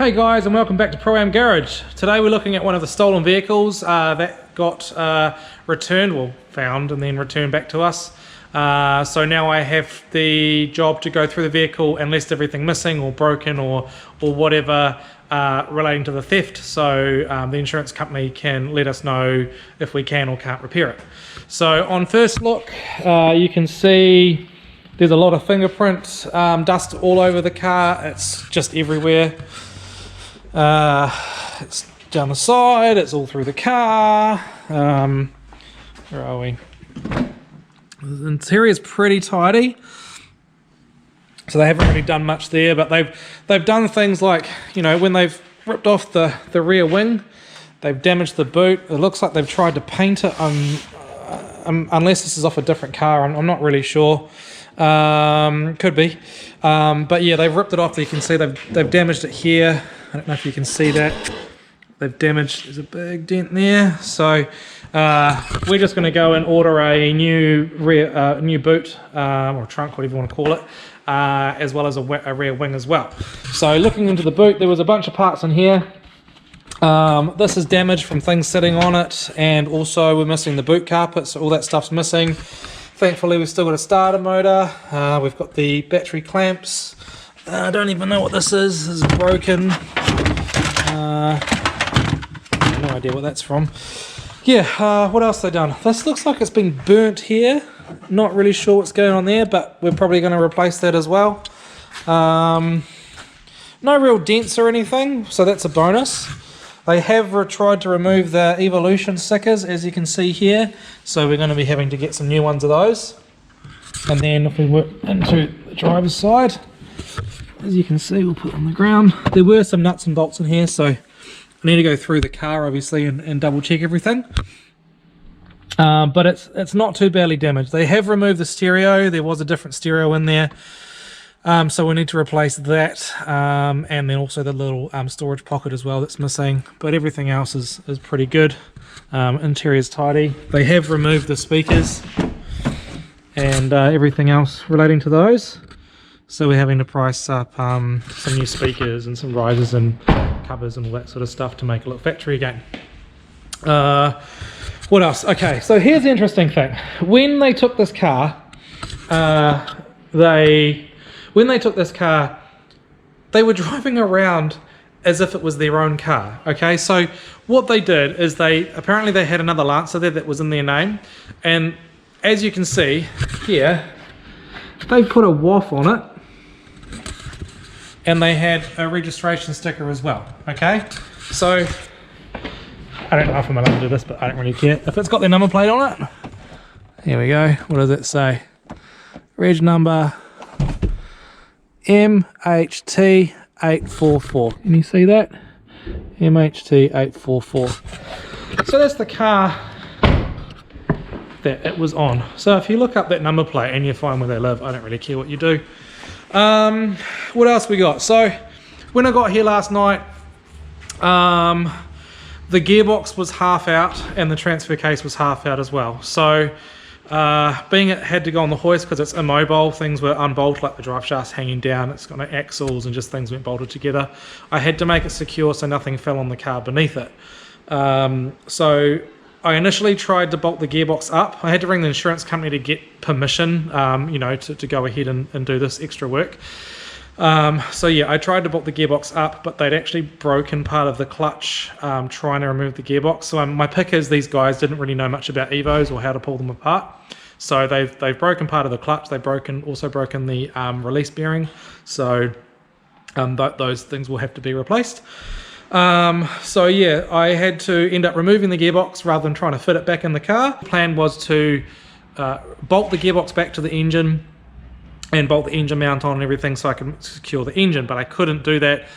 Hey guys, and welcome back to ProAm-Garage. Today we're looking at one of the stolen vehicles that got returned, well found and then returned back to us. So now I have the job to go through the vehicle and list everything missing or broken or whatever relating to the theft, so the insurance company can let us know if we can or can't repair it. So on first look, you can see there's a lot of fingerprints, dust all over the car. It's just everywhere. It's down the side, it's all through the car. Where are we? The interior is pretty tidy, so they haven't really done much there, but they've done things like, you know, when they've ripped off the rear wing, they've damaged the boot. It looks like they've tried to paint it unless this is off a different car. I'm not really sure. Could be, but yeah, they've ripped it off. You can see they've damaged it here. I don't know if you can see that. They've damaged, there's a big dent there. So we're just going to go and order a new new boot or trunk, whatever you want to call it, as well as a rear wing as well. So looking into the boot, there was a bunch of parts in here. This is damaged from things sitting on it, and also we're missing the boot carpet, so all that stuff's missing. Thankfully we've still got a starter motor. We've got the battery clamps. I don't even know what this is. This is broken. No idea what that's from. Yeah, what else have they done? This looks like it's been burnt here. Not really sure what's going on there, but we're probably going to replace that as well. No real dents or anything, so that's a bonus. They have tried to remove the Evolution stickers, as you can see here, so we're going to be having to get some new ones of those. And then if we work into the driver's side, as you can see, we'll put it on the ground. There were some nuts and bolts in here, so I need to go through the car obviously and double check everything. But it's not too badly damaged. They have removed the stereo. There was a different stereo in there. So we need to replace that, and then also the little storage pocket as well that's missing, but everything else is pretty good. Interior's tidy. They have removed the speakers and everything else relating to those, so we're having to price up some new speakers and some risers and covers and all that sort of stuff to make it look factory again. What else? Okay, so here's the interesting thing. When they took this car, they were driving around as if it was their own car. Okay, so what they did is apparently they had another Lancer there that was in their name, and as you can see here, they put a WAF on it, and they had a registration sticker as well. Okay, so I don't know if I'm allowed to do this, but I don't really care. If it's got their number plate on it, here we go. What does it say? Reg number MHT844. Can you see that? MHT844. So that's the car that it was on. So if you look up that number plate and you find where they live, I don't really care what you do. What else we got? So when I got here last night, the gearbox was half out and the transfer case was half out as well. So being it had to go on the hoist because it's immobile, things were unbolted, like the drive shaft's hanging down, it's got no axles and just things went bolted together. I had to make it secure so nothing fell on the car beneath it. So I initially tried to bolt the gearbox up. I had to ring the insurance company to get permission, you know, to go ahead and do this extra work. So yeah, I tried to bolt the gearbox up, but they'd actually broken part of the clutch trying to remove the gearbox. So my pick is these guys didn't really know much about Evos or how to pull them apart. So they've broken part of the clutch. They've also broken the release bearing. So those things will have to be replaced. So yeah, I had to end up removing the gearbox rather than trying to fit it back in the car. The plan was to bolt the gearbox back to the engine and bolt the engine mount on and everything so I can secure the engine, but I couldn't do that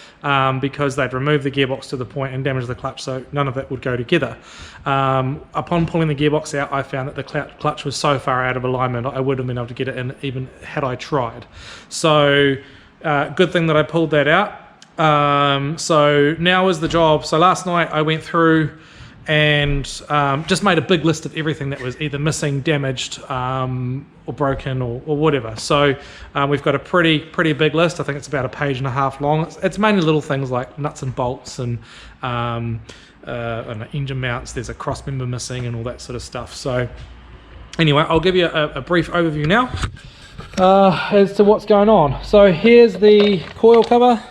because they'd removed the gearbox to the point and damaged the clutch, so none of it would go together. Upon pulling the gearbox out, I found that the clutch was so far out of alignment I wouldn't have been able to get it in even had I tried. So good thing that I pulled that out. So now is the job. So last night I went through and just made a big list of everything that was either missing, damaged, or broken, or whatever. So we've got a pretty big list. I think it's about a page and a half long. It's mainly little things like nuts and bolts and engine mounts. There's a cross member missing and all that sort of stuff. So anyway, I'll give you a brief overview now as to what's going on. So here's the coil cover.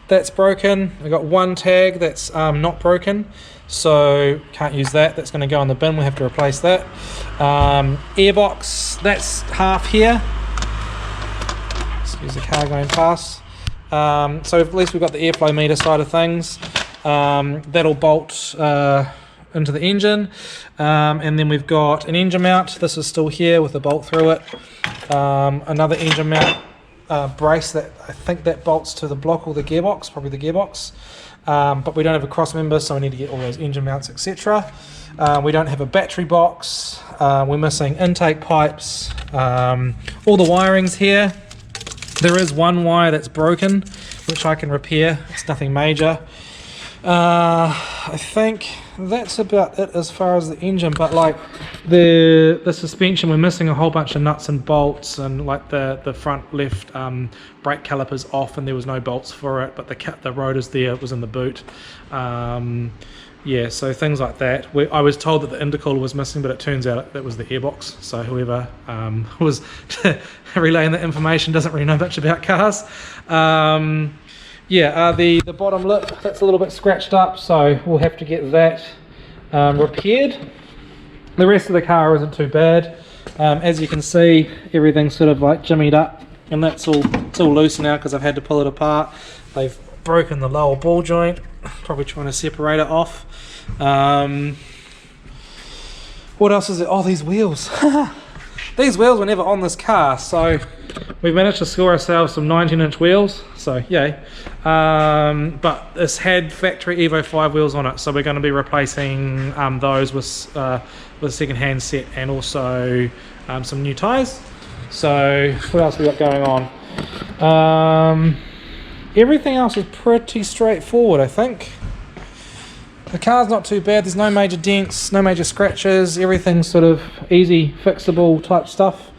That's broken. I've got one tag that's not broken, so can't use that. That's going to go in the bin. We'll have to replace that. Airbox, that's half here. Excuse the car going past. So at least we've got the airflow meter side of things. That'll bolt into the engine, and then we've got an engine mount. This is still here with a bolt through it. Another engine mount brace that I think that bolts to the block or the gearbox, probably the gearbox, but we don't have a cross member, so we need to get all those engine mounts, etc. We don't have a battery box. We're missing intake pipes. All the wiring's here. There is one wire that's broken, which I can repair. It's nothing major. I think that's about it as far as the engine, but like the suspension, we're missing a whole bunch of nuts and bolts, and like the front left brake caliper's off and there was no bolts for it, but the rotor's there, it was in the boot. Yeah, so things like that. I was told that the intercooler was missing, but it turns out that was the airbox, so whoever was relaying the information doesn't really know much about cars. Yeah, the bottom lip, that's a little bit scratched up, so we'll have to get that repaired. The rest of the car isn't too bad. As you can see, everything's sort of like jimmied up, and it's all loose now because I've had to pull it apart. They've broken the lower ball joint, probably trying to separate it off. What else is it? Oh, these wheels. These wheels were never on this car, so we've managed to score ourselves some 19-inch wheels, so yay. But this had factory Evo 5 wheels on it, so we're going to be replacing those with a second-hand set, and also some new tyres. So what else we got going on? Everything else is pretty straightforward, I think. The car's not too bad. There's no major dents, no major scratches. Everything's sort of easy, fixable type stuff.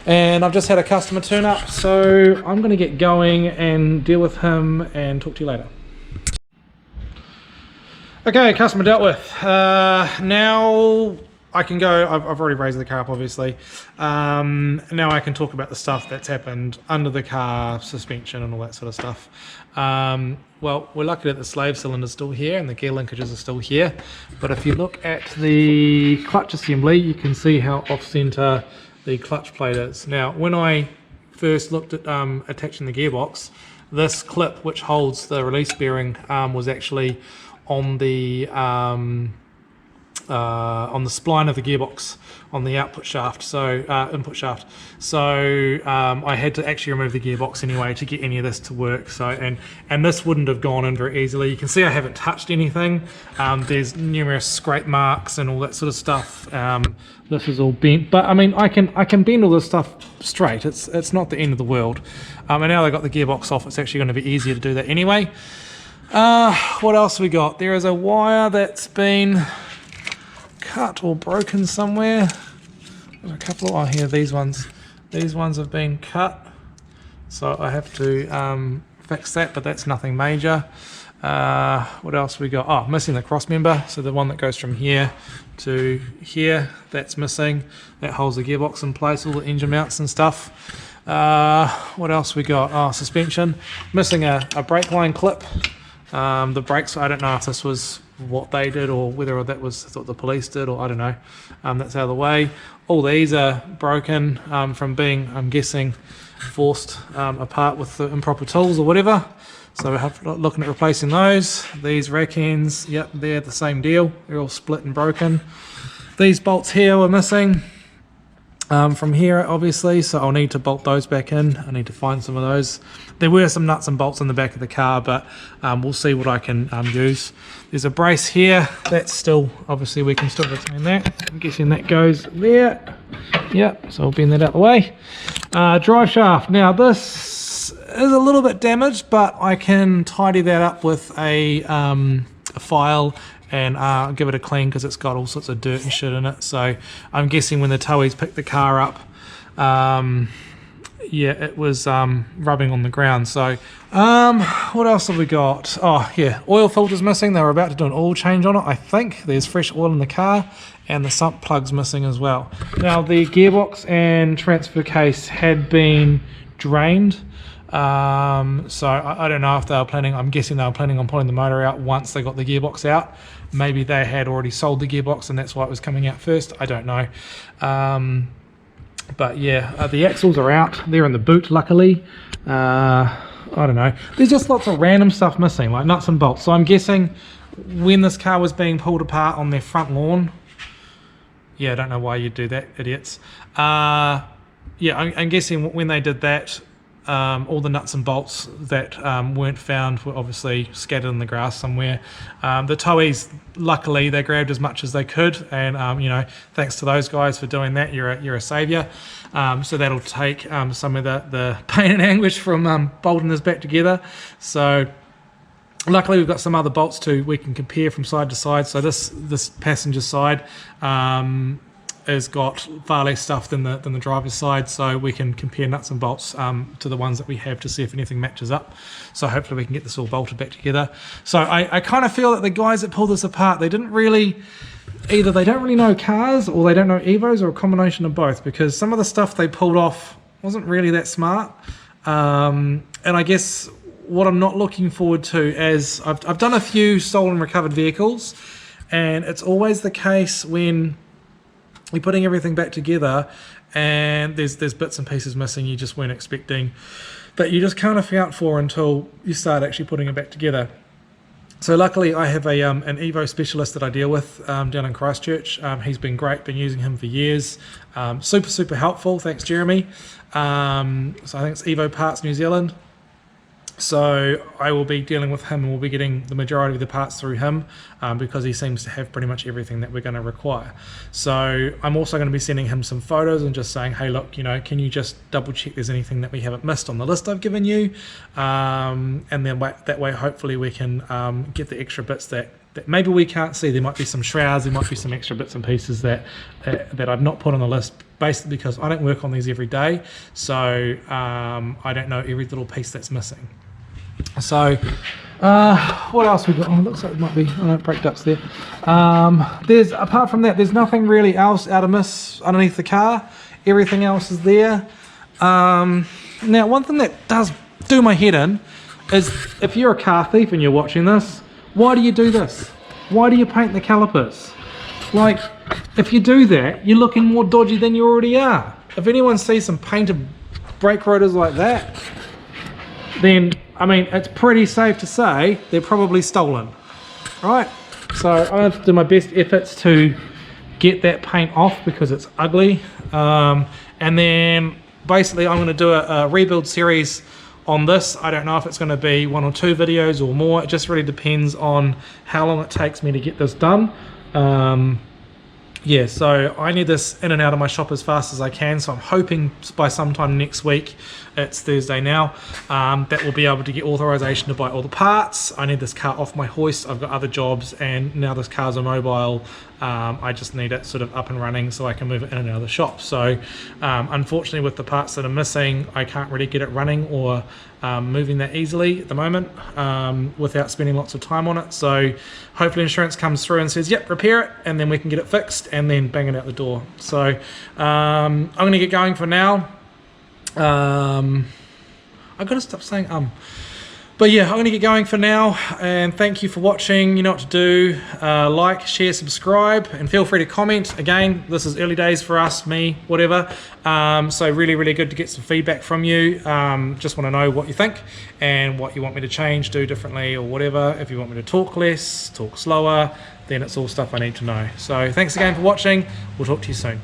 And I've just had a customer turn up, so I'm going to get going and deal with him and talk to you later. Okay, customer dealt with. Now I can go. I've already raised the car up, obviously. Now I can talk about the stuff that's happened under the car, suspension and all that sort of stuff. Well, we're lucky that the slave cylinder's still here and the gear linkages are still here, but if you look at the clutch assembly, you can see how off-center the clutch plate is. Now, when I first looked at attaching the gearbox, this clip which holds the release bearing was actually on the spline of the gearbox on the output shaft, so input shaft. So I had to actually remove the gearbox anyway to get any of this to work. So and this wouldn't have gone in very easily. You can see I haven't touched anything. There's numerous scrape marks and all that sort of stuff. This is all bent, but I mean I can bend all this stuff straight. It's not the end of the world. And now I got the gearbox off, it's actually going to be easier to do that anyway. What else we got? There is a wire that's been cut or broken somewhere. There's a couple of, oh here, these ones have been cut, so I have to fix that, but that's nothing major. What else we got? Oh, missing the cross member, so the one that goes from here to here, that's missing. That holds the gearbox in place, all the engine mounts and stuff. What else we got? Oh, suspension, missing a brake line clip. The brakes, I don't know if this was what they did or whether that was what the police did, or I don't know. That's out of the way. All these are broken from being, I'm guessing, forced apart with the improper tools or whatever. So we're looking at replacing those. These rack ends, yep, they're the same deal. They're all split and broken. These bolts here were missing from here, obviously, so I'll need to bolt those back in. I need to find some of those. There were some nuts and bolts in the back of the car, but we'll see what I can use. There's a brace here. That's still, obviously, we can still retain that. I'm guessing that goes there. Yep, so I'll bend that out of the way. Drive shaft. Now, this is a little bit damaged, but I can tidy that up with a file and give it a clean because it's got all sorts of dirt and shit in it. So I'm guessing when the towies picked the car up, yeah, it was rubbing on the ground. So what else have we got? Oh yeah, oil filter's missing. They were about to do an oil change on it, I think. There's fresh oil in the car, and the sump plug's missing as well. Now the gearbox and transfer case had been drained, so I don't know if they were planning, I'm guessing they were planning on pulling the motor out once they got the gearbox out. Maybe they had already sold the gearbox and that's why it was coming out first, I don't know. But yeah, the axles are out, they're in the boot luckily. I don't know, there's just lots of random stuff missing, like nuts and bolts. So I'm guessing when this car was being pulled apart on their front lawn, yeah, I don't know why you'd do that, idiots. Yeah, I'm guessing when they did that, all the nuts and bolts that weren't found were obviously scattered in the grass somewhere. The towies, luckily, they grabbed as much as they could, and you know, thanks to those guys for doing that. You're a saviour. So that'll take some of the pain and anguish from bolting this back together. So luckily we've got some other bolts too we can compare from side to side. So this passenger side has got far less stuff than the driver's side, so we can compare nuts and bolts to the ones that we have to see if anything matches up. So hopefully we can get this all bolted back together. So I kind of feel that the guys that pulled this apart, they didn't really, either they don't really know cars or they don't know Evos, or a combination of both, because some of the stuff they pulled off wasn't really that smart. And I guess what I'm not looking forward to, as I've done a few stolen recovered vehicles, and it's always the case when you're putting everything back together and there's bits and pieces missing you just weren't expecting, that you just can't account for until you start actually putting it back together. So luckily I have an Evo specialist that I deal with down in Christchurch. He's been great, been using him for years. Super helpful, thanks Jeremy. So I think it's Evo Parts New Zealand. So I will be dealing with him and we'll be getting the majority of the parts through him because he seems to have pretty much everything that we're going to require. So I'm also going to be sending him some photos and just saying, hey look, you know, can you just double check there's anything that we haven't missed on the list I've given you, and then that way hopefully we can get the extra bits that maybe we can't see. There might be some shrouds, there might be some extra bits and pieces that I've not put on the list, basically because I don't work on these every day, so I don't know every little piece that's missing. So what else we got? Oh, it looks like it might be, I don't break ducts there. There's, apart from that, there's nothing really else out of miss underneath the car. Everything else is there. Now one thing that does do my head in is, if you're a car thief and you're watching this, why do you do this? Why do you paint the calipers? Like, if you do that, you're looking more dodgy than you already are. If anyone sees some painted brake rotors like that, then, I mean, it's pretty safe to say they're probably stolen, right? So I have to do my best efforts to get that paint off because it's ugly. And then basically I'm going to do a rebuild series on this. I don't know if it's going to be 1 or 2 videos or more. It just really depends on how long it takes me to get this done. Yeah, so I need this in and out of my shop as fast as I can, so I'm hoping by sometime next week, it's Thursday now, that we'll be able to get authorization to buy all the parts. I need this car off my hoist, I've got other jobs, and now this car's a mobile. I just need it sort of up and running so I can move it in and out of the shop. So unfortunately with the parts that are missing, I can't really get it running or moving that easily at the moment without spending lots of time on it. So hopefully insurance comes through and says, yep, repair it, and then we can get it fixed and then bang it out the door. So I'm going to get going for now. I've got to stop saying but yeah, I'm going to get going for now, and thank you for watching. You know what to do. Like, share, subscribe, and feel free to comment. Again, this is early days for us, me, whatever. So really good to get some feedback from you. Just want to know what you think and what you want me to change, do differently, or whatever. If you want me to talk less, talk slower, then it's all stuff I need to know. So thanks again for watching. We'll talk to you soon.